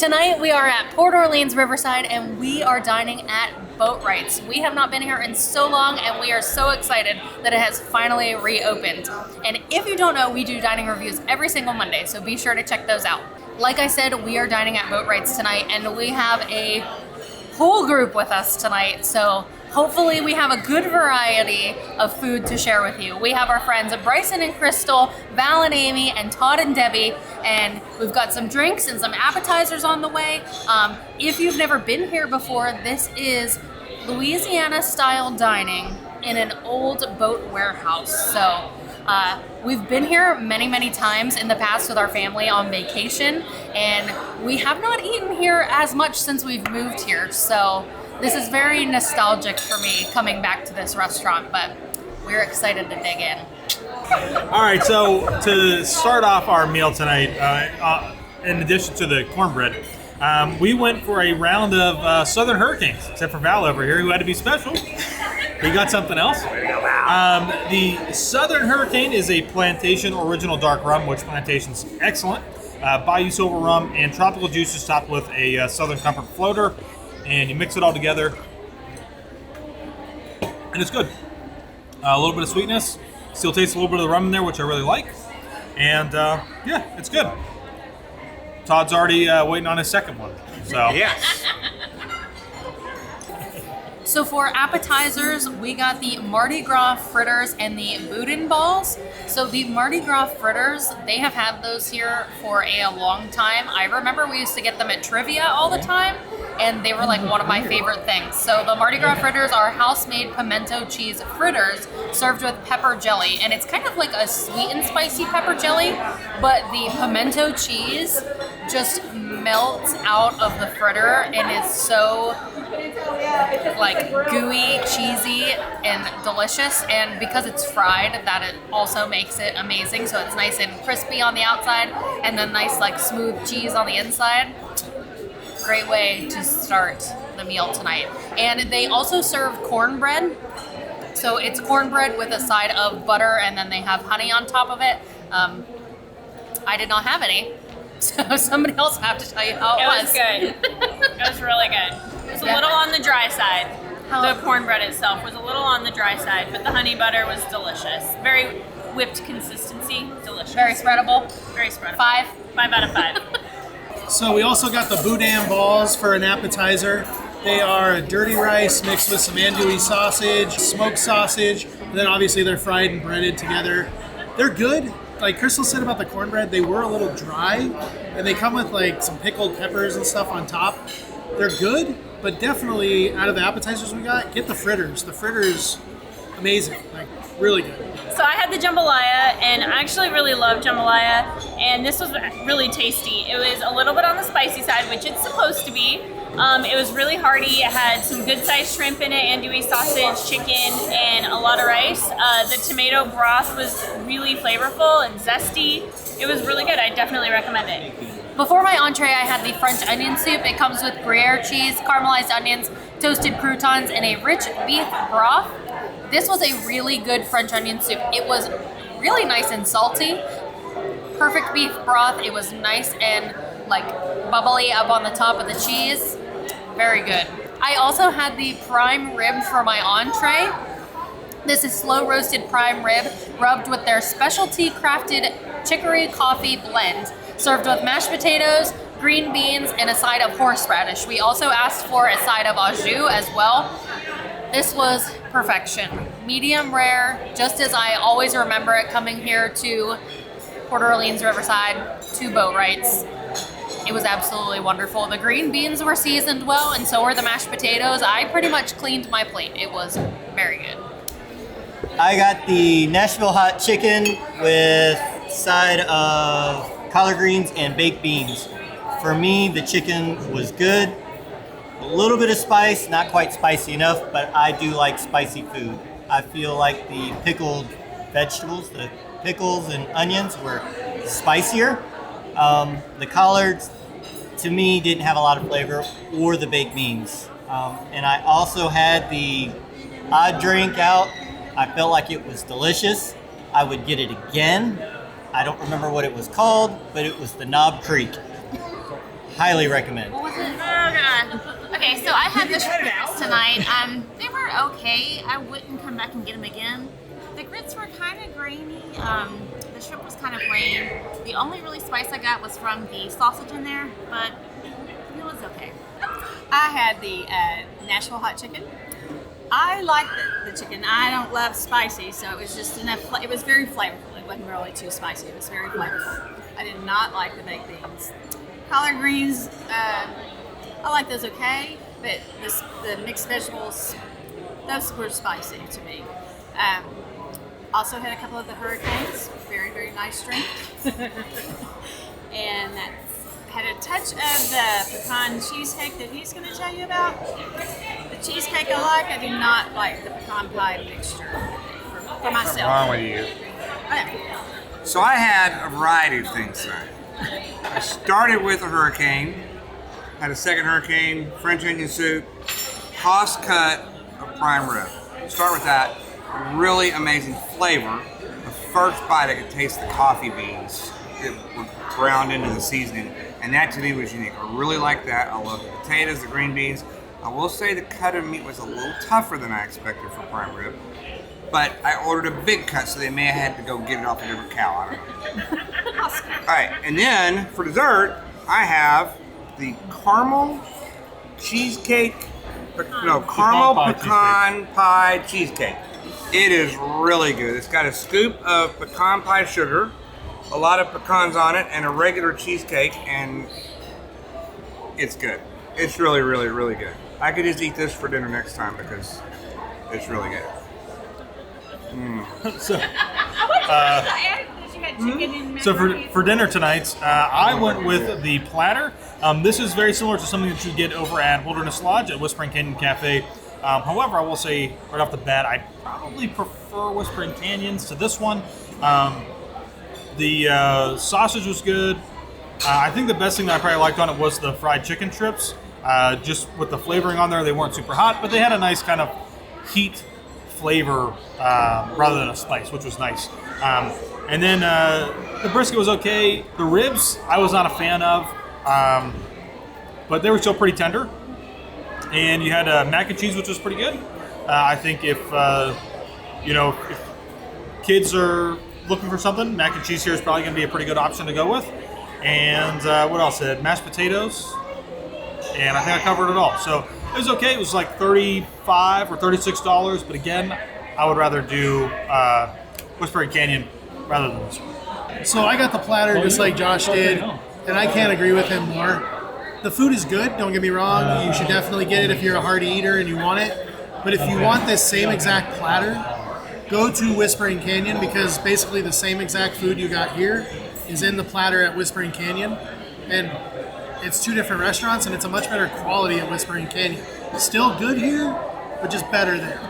Tonight we are at Port Orleans Riverside and we are dining at Wrights. We have not been here in so long and we are so excited that it has finally reopened. And if you don't know, we do dining reviews every single Monday, so be sure to check those out. Like I said, we are dining at Wrights tonight and we have a whole group with us tonight, so hopefully we have a good variety of food to share with you. We have our friends Bryson and Crystal, Val and Amy, and Todd and Debbie, and we've got some drinks and some appetizers on the way. If you've never been here before, this is Louisiana-style dining in an old boat warehouse. So we've been here many, many times in the past with our family on vacation, and we have not eaten here as much since we've moved here. So this is very nostalgic for me coming back to this restaurant, but we're excited to dig in. All right, so to start off our meal tonight, in addition to the cornbread, we went for a round of Southern Hurricanes, except for Val over here, who had to be special. He got something else. The Southern Hurricane is a plantation original dark rum, which plantation's excellent. Bayou Silver rum and tropical juices topped with a Southern Comfort floater. And you mix it all together, and it's good. A little bit of sweetness, still tastes a little bit of the rum in there, which I really like. And yeah, it's good. Todd's already waiting on his second one. So Yes. So for appetizers, we got the Mardi Gras Fritters and the Boudin Balls. So the Mardi Gras Fritters, they have had those here for a long time. I remember we used to get them at Trivia all the time, and they were like one of my favorite things. So the Mardi Gras Fritters are house-made pimento cheese fritters served with pepper jelly. And it's kind of like a sweet and spicy pepper jelly, but the pimento cheese just melts out of the fritter and is so like gooey, cheesy, and delicious. And because it's fried, that it also makes it amazing. So it's nice and crispy on the outside and then nice like smooth cheese on the inside. Great way to start the meal tonight. And they also serve cornbread. So it's cornbread with a side of butter and then they have honey on top of it. I did not have any. So somebody else will have to tell you how it was. It was good. It was really good. It was a little on the dry side. The cornbread itself was a little on the dry side, but the honey butter was delicious. Very whipped consistency, delicious. Very spreadable. Very spreadable. 5. 5 out of 5. So we also got the Boudin Balls for an appetizer. They are dirty rice mixed with some andouille sausage, smoked sausage, and then obviously they're fried and breaded together. They're good. Like Crystal said about the cornbread, they were a little dry, and they come with like some pickled peppers and stuff on top. They're good, but definitely out of the appetizers we got, get the fritters. The fritters, amazing, like really good. So I had the jambalaya, and I actually really love jambalaya, and this was really tasty. It was a little bit on the spicy side, which it's supposed to be. It was really hearty. It had some good-sized shrimp in it, andouille sausage, chicken, and a lot of rice. The tomato broth was really flavorful and zesty. It was really good. I definitely recommend it. Before my entree, I had the French onion soup. It comes with Gruyere cheese, caramelized onions, toasted croutons, and a rich beef broth. This was a really good French onion soup. It was really nice and salty. Perfect beef broth. It was nice and like bubbly up on the top of the cheese. Very good. I also had the prime rib for my entree. This is slow roasted prime rib rubbed with their specialty crafted chicory coffee blend, served with mashed potatoes, green beans, and a side of horseradish. We also asked for a side of au jus as well. This was perfection. Medium rare, just as I always remember it coming here to Port Orleans Riverside to Wrights. It was absolutely wonderful. The green beans were seasoned well, and so were the mashed potatoes. I pretty much cleaned my plate. It was very good. I got the Nashville hot chicken with side of collard greens and baked beans. For me, the chicken was good. A little bit of spice, not quite spicy enough, but I do like spicy food. I feel like the pickled vegetables, the pickles and onions were spicier. The collards, to me, didn't have a lot of flavor, or the baked beans. And I also had the odd drink out. I felt like it was delicious. I would get it again. I don't remember what it was called, but it was the Knob Creek. Highly recommend. What was it? Oh god. Okay, so I had the grits tonight. They were okay. I wouldn't come back and get them again. The grits were kind of grainy. The shrimp was kind of plain. The only really spice I got was from the sausage in there, but it was okay. I had the Nashville hot chicken. I like the chicken. I don't love spicy, so it was just enough. It was very flavorful. It wasn't really too spicy. It was very flavorful. I did not like the baked beans. Collard greens, I like those okay, but the mixed vegetables, those were spicy to me. Also had a couple of the hurricanes, very, very nice drink. And that had a touch of the pecan cheesecake that he's going to tell you about. The cheesecake I like. I do not like the pecan pie mixture for myself. What's wrong with you? Okay. So I had a variety of things tonight. I started with a hurricane, had a second hurricane, French onion soup, cost cut of prime rib. Start with that. Really amazing flavor. The first bite I could taste the coffee beans that were ground into the seasoning, and that to me was unique. I really like that. I love the potatoes, the green beans. I will say the cut of meat was a little tougher than I expected for prime rib, but I ordered a big cut, so they may have had to go get it off a different cow. I don't know. All right, and then for dessert, I have the caramel cheesecake, caramel pecan pie cheesecake. It is really good. It's got a scoop of pecan pie sugar, a lot of pecans on it, and a regular cheesecake, and it's good. It's really, really, really good. I could just eat this for dinner next time because it's really good. So for dinner tonight, I went with the platter. This is very similar to something that you get over at Wilderness Lodge at Whispering Canyon Cafe. However, I will say right off the bat, I probably prefer Whispering Canyons to this one. The sausage was good. I think the best thing that I probably liked on it was the fried chicken strips. Just with the flavoring on there, they weren't super hot, but they had a nice kind of heat flavor rather than a spice, which was nice. And then the brisket was okay. The ribs, I was not a fan of, but they were still pretty tender. And you had mac and cheese, which was pretty good. I think if kids are looking for something, mac and cheese here is probably going to be a pretty good option to go with. And what else? I had mashed potatoes, and I think I covered it all. So it was okay. It was like $35 or $36, but again, I would rather do Whispering Canyon rather than this one. So I got the platter just like Josh did, and I can't agree with him more. The food is good, don't get me wrong. You should definitely get it if you're a hearty eater and you want it. But if you want this same exact platter, go to Whispering Canyon, because basically the same exact food you got here is in the platter at Whispering Canyon. And it's two different restaurants, and it's a much better quality at Whispering Canyon. Still good here, but just better there.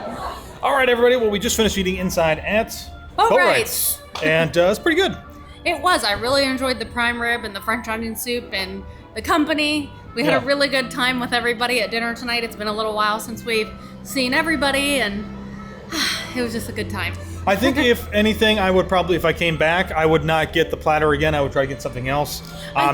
All right, everybody. Well, we just finished eating inside at Wrights. And it's pretty good. It was. I really enjoyed the prime rib and the French onion soup and the company. We had a really good time with everybody at dinner tonight. It's been a little while since we've seen everybody, and it was just a good time. I think if anything, I would probably, if I came back, I would not get the platter again. I would try to get something else.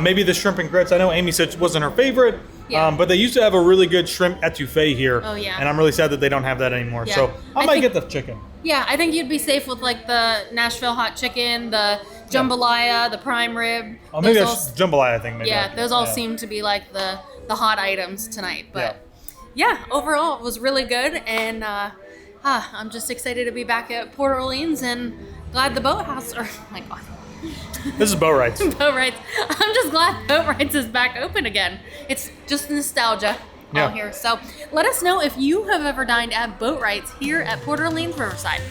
Maybe the shrimp and grits. I know Amy said it wasn't her favorite, but they used to have a really good shrimp etouffee here. Oh, yeah. And I'm really sad that they don't have that anymore. Yeah. So I might get the chicken. Yeah, I think you'd be safe with like the Nashville hot chicken, the jambalaya, the prime rib. Oh, maybe that's jambalaya, I think. Maybe those all seem to be like the hot items tonight. But yeah, overall it was really good, and I'm just excited to be back at Port Orleans, and glad the boathouse. Oh my god. This is Boat Wrights. Boat Wrights. I'm just glad Boat Wrights is back open again. It's just nostalgia out here. So let us know if you have ever dined at Boat Wrights here at Port Orleans Riverside.